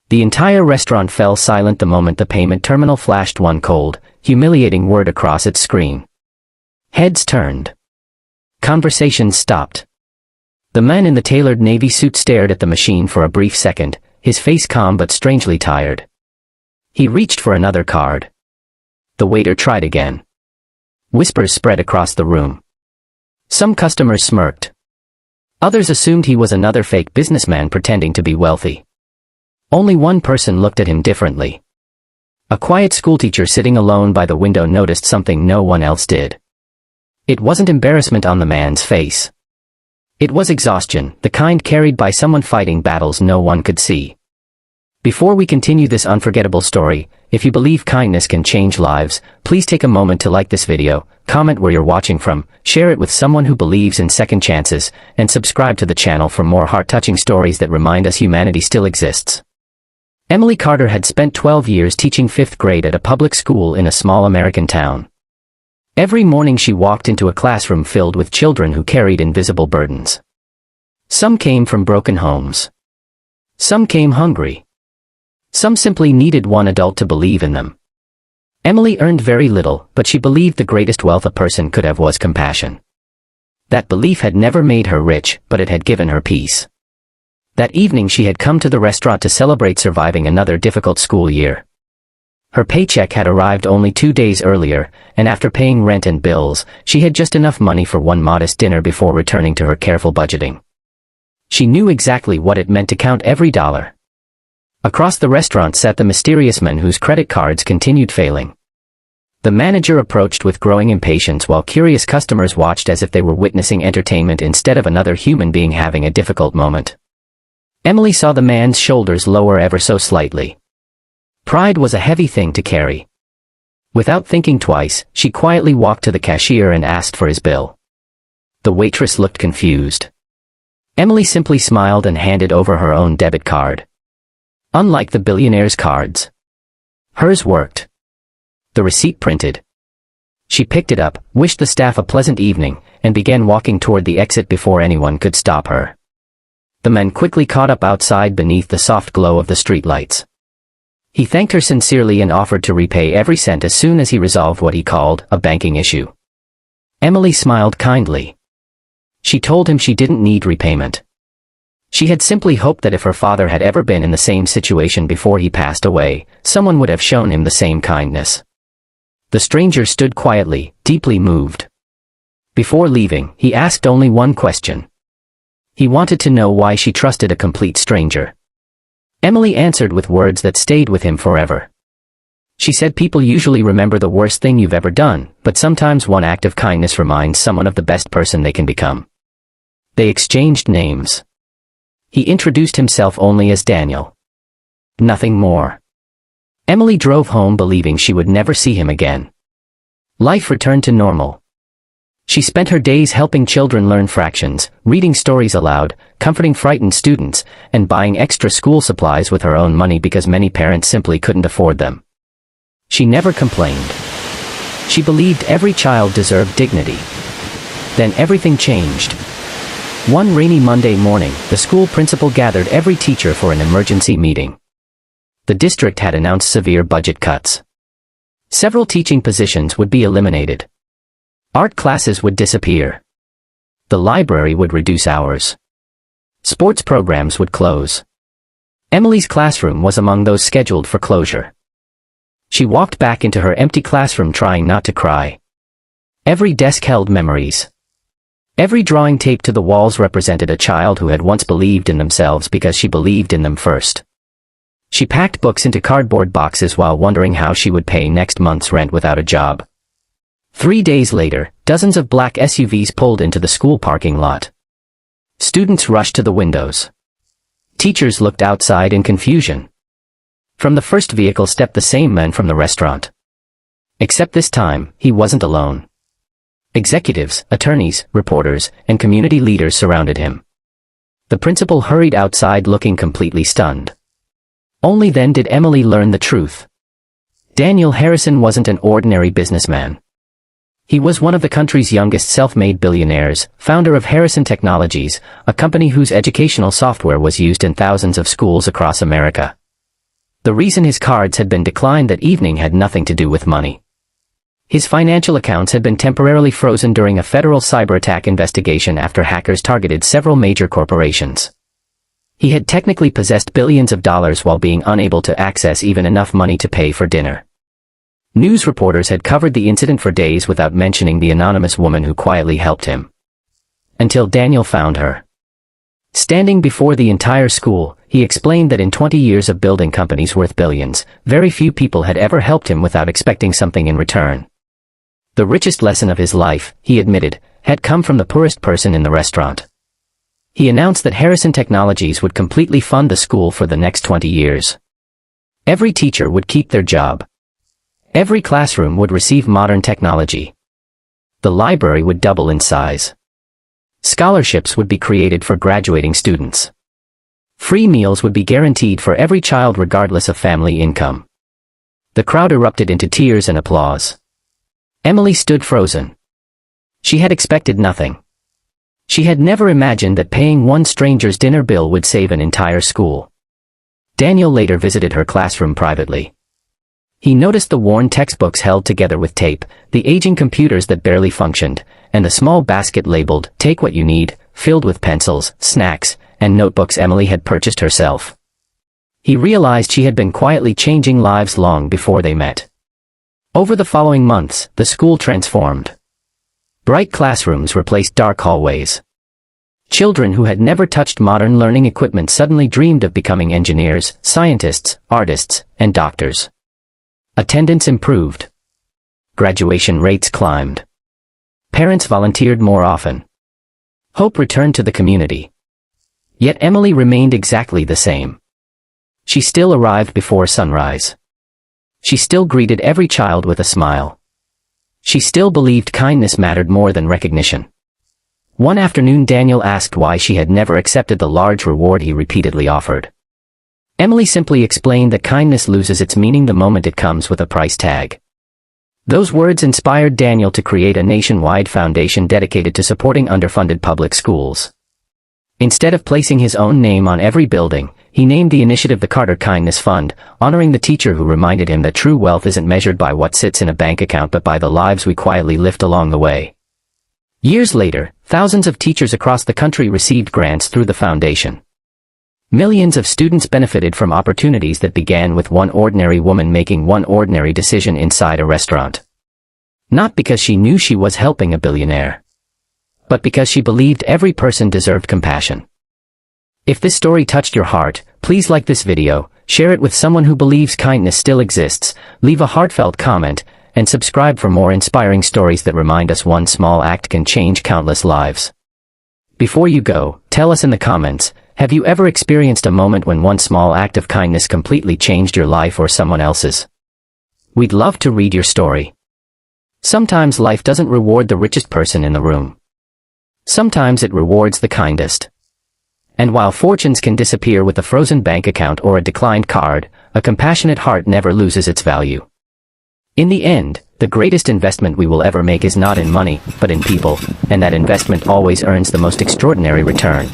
The entire restaurant fell silent the moment the payment terminal flashed one cold, humiliating word across its screen. Heads turned. Conversations stopped. The man in the tailored navy suit stared at the machine for a brief second, his face calm but strangely tired. He reached for another card. The waiter tried again. Whispers spread across the room. Some customers smirked. Others assumed he was another fake businessman pretending to be wealthy. Only one person looked at him differently. A quiet schoolteacher sitting alone by the window noticed something no one else did. It wasn't embarrassment on the man's face. It was exhaustion, the kind carried by someone fighting battles no one could see. Before we continue this unforgettable story, if you believe kindness can change lives, please take a moment to like this video, comment where you're watching from, share it with someone who believes in second chances, and subscribe to the channel for more heart-touching stories that remind us humanity still exists. Emily Carter had spent 12 years teaching 5th grade at a public school in a small American town. Every morning she walked into a classroom filled with children who carried invisible burdens. Some came from broken homes. Some came hungry. Some simply needed one adult to believe in them. Emily earned very little, but she believed the greatest wealth a person could have was compassion. That belief had never made her rich, but it had given her peace. That evening she had come to the restaurant to celebrate surviving another difficult school year. Her paycheck had arrived only 2 days earlier, and after paying rent and bills, she had just enough money for one modest dinner before returning to her careful budgeting. She knew exactly what it meant to count every dollar. Across the restaurant sat the mysterious man whose credit cards continued failing. The manager approached with growing impatience while curious customers watched as if they were witnessing entertainment instead of another human being having a difficult moment. Emily saw the man's shoulders lower ever so slightly. Pride was a heavy thing to carry. Without thinking twice, she quietly walked to the cashier and asked for his bill. The waitress looked confused. Emily simply smiled and handed over her own debit card. Unlike the billionaire's cards, hers worked. The receipt printed. She picked it up, wished the staff a pleasant evening, and began walking toward the exit before anyone could stop her. The man quickly caught up outside beneath the soft glow of the streetlights. He thanked her sincerely and offered to repay every cent as soon as he resolved what he called a banking issue. Emily smiled kindly. She told him she didn't need repayment. She had simply hoped that if her father had ever been in the same situation before he passed away, someone would have shown him the same kindness. The stranger stood quietly, deeply moved. Before leaving, he asked only one question. He wanted to know why she trusted a complete stranger. Emily answered with words that stayed with him forever. She said people usually remember the worst thing you've ever done, but sometimes one act of kindness reminds someone of the best person they can become. They exchanged names. He introduced himself only as Daniel. Nothing more. Emily drove home believing she would never see him again. Life returned to normal. She spent her days helping children learn fractions, reading stories aloud, comforting frightened students, and buying extra school supplies with her own money because many parents simply couldn't afford them. She never complained. She believed every child deserved dignity. Then everything changed. One rainy Monday morning, the school principal gathered every teacher for an emergency meeting. The district had announced severe budget cuts. Several teaching positions would be eliminated. Art classes would disappear. The library would reduce hours. Sports programs would close. Emily's classroom was among those scheduled for closure. She walked back into her empty classroom trying not to cry. Every desk held memories. Every drawing taped to the walls represented a child who had once believed in themselves because she believed in them first. She packed books into cardboard boxes while wondering how she would pay next month's rent without a job. 3 days later, dozens of black SUVs pulled into the school parking lot. Students rushed to the windows. Teachers looked outside in confusion. From the first vehicle stepped the same man from the restaurant. Except this time, he wasn't alone. Executives, attorneys, reporters, and community leaders surrounded him. The principal hurried outside looking completely stunned. Only then did Emily learn the truth. Daniel Harrison wasn't an ordinary businessman. He was one of the country's youngest self-made billionaires, founder of Harrison Technologies, a company whose educational software was used in thousands of schools across America. The reason his cards had been declined that evening had nothing to do with money. His financial accounts had been temporarily frozen during a federal cyber attack investigation after hackers targeted several major corporations. He had technically possessed billions of dollars while being unable to access even enough money to pay for dinner. News reporters had covered the incident for days without mentioning the anonymous woman who quietly helped him. Until Daniel found her. Standing before the entire school, he explained that in 20 years of building companies worth billions, very few people had ever helped him without expecting something in return. The richest lesson of his life, he admitted, had come from the poorest person in the restaurant. He announced that Harrison Technologies would completely fund the school for the next 20 years. Every teacher would keep their job. Every classroom would receive modern technology. The library would double in size. Scholarships would be created for graduating students. Free meals would be guaranteed for every child regardless of family income. The crowd erupted into tears and applause. Emily stood frozen. She had expected nothing. She had never imagined that paying one stranger's dinner bill would save an entire school. Daniel later visited her classroom privately. He noticed the worn textbooks held together with tape, the aging computers that barely functioned, and the small basket labeled, "Take what you need," filled with pencils, snacks, and notebooks Emily had purchased herself. He realized she had been quietly changing lives long before they met. Over the following months, the school transformed. Bright classrooms replaced dark hallways. Children who had never touched modern learning equipment suddenly dreamed of becoming engineers, scientists, artists, and doctors. Attendance improved. Graduation rates climbed. Parents volunteered more often. Hope returned to the community. Yet Emily remained exactly the same. She still arrived before sunrise. She still greeted every child with a smile. She still believed kindness mattered more than recognition. One afternoon Daniel asked why she had never accepted the large reward he repeatedly offered. Emily simply explained that kindness loses its meaning the moment it comes with a price tag. Those words inspired Daniel to create a nationwide foundation dedicated to supporting underfunded public schools. Instead of placing his own name on every building, he named the initiative the Carter Kindness Fund, honoring the teacher who reminded him that true wealth isn't measured by what sits in a bank account but by the lives we quietly lift along the way. Years later, thousands of teachers across the country received grants through the foundation. Millions of students benefited from opportunities that began with one ordinary woman making one ordinary decision inside a restaurant. Not because she knew she was helping a billionaire, but because she believed every person deserved compassion. If this story touched your heart, please like this video, share it with someone who believes kindness still exists, leave a heartfelt comment, and subscribe for more inspiring stories that remind us one small act can change countless lives. Before you go, tell us in the comments, have you ever experienced a moment when one small act of kindness completely changed your life or someone else's? We'd love to read your story. Sometimes life doesn't reward the richest person in the room. Sometimes it rewards the kindest. And while fortunes can disappear with a frozen bank account or a declined card, a compassionate heart never loses its value. In the end, the greatest investment we will ever make is not in money, but in people, and that investment always earns the most extraordinary return.